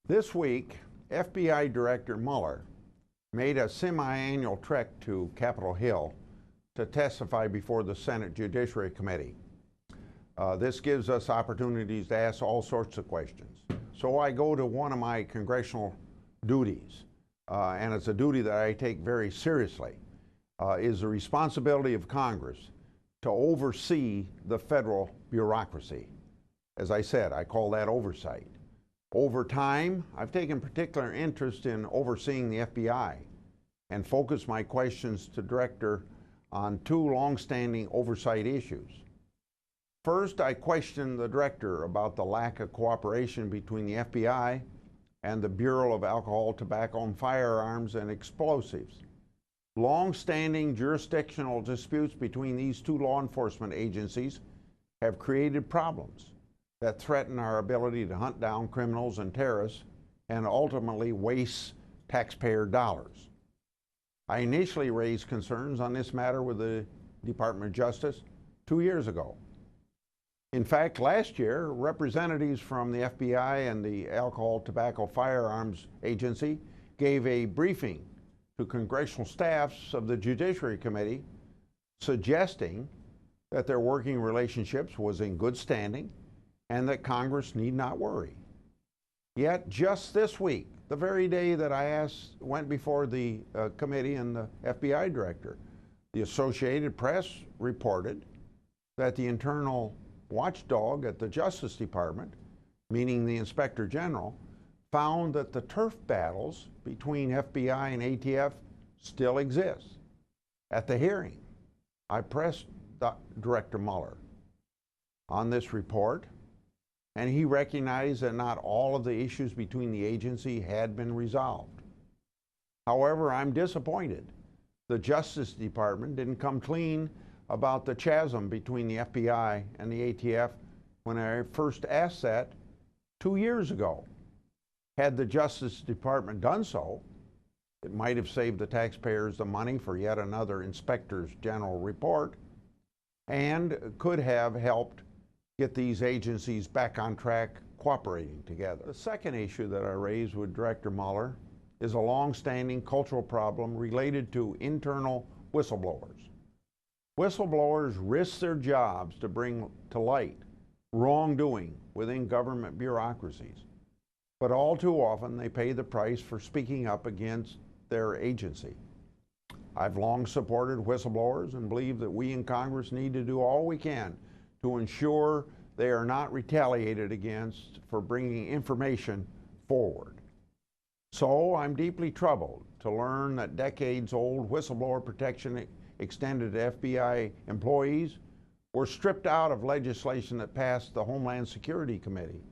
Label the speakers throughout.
Speaker 1: This week, FBI Director Mueller made a semi-annual trek to Capitol Hill to testify before the Senate Judiciary Committee. This gives us opportunities to ask all sorts of questions. So I go to one of my congressional duties, and it's a duty that I take very seriously, is the responsibility of Congress to oversee the federal bureaucracy. As I said, I call that oversight. Over time, I've taken particular interest in overseeing the FBI and focused my questions to Director on two long-standing oversight issues. First, I questioned the Director about the lack of cooperation between the FBI and the Bureau of Alcohol, Tobacco, and Firearms and Explosives. Long-standing jurisdictional disputes between these two law enforcement agencies have created problems that threaten our ability to hunt down criminals and terrorists and ultimately waste taxpayer dollars. I initially raised concerns on this matter with the Department of Justice 2 years ago. In fact, last year, representatives from the FBI and the Alcohol, Tobacco, Firearms Agency gave a briefing to congressional staffs of the Judiciary Committee suggesting that their working relationships was in good standing and that Congress need not worry. Yet just this week, the very day that I went before the committee and the FBI director, the Associated Press reported that the internal watchdog at the Justice Department, meaning the Inspector General, found that the turf battles between FBI and ATF still exist. At the hearing, I pressed Director Mueller on this report, and he recognized that not all of the issues between the agency had been resolved. However, I'm disappointed the Justice Department didn't come clean about the chasm between the FBI and the ATF when I first asked that 2 years ago. Had the Justice Department done so, it might have saved the taxpayers the money for yet another Inspector General report and could have helped get these agencies back on track cooperating together. The second issue that I raised with Director Mueller is a long-standing cultural problem related to internal whistleblowers. Whistleblowers risk their jobs to bring to light wrongdoing within government bureaucracies, but all too often they pay the price for speaking up against their agency. I've long supported whistleblowers and believe that we in Congress need to do all we can to ensure they are not retaliated against for bringing information forward. So I'm deeply troubled to learn that decades-old whistleblower protection extended to FBI employees were stripped out of legislation that passed the Homeland Security Committee.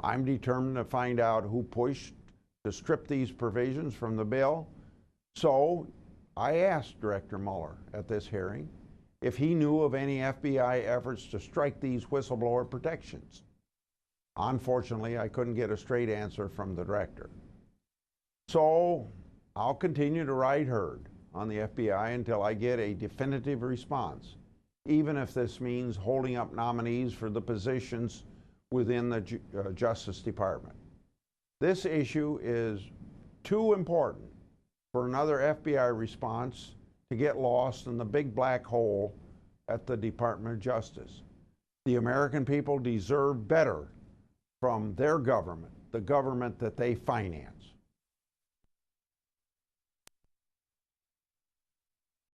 Speaker 1: I'm determined to find out who pushed to strip these provisions from the bill. So I asked Director Mueller at this hearing if he knew of any FBI efforts to strike these whistleblower protections. Unfortunately, I couldn't get a straight answer from the director. So I'll continue to ride herd on the FBI until I get a definitive response, even if this means holding up nominees for the positions within the Justice Department. This issue is too important for another FBI response to get lost in the big black hole at the Department of Justice. The American people deserve better from their government, the government that they finance.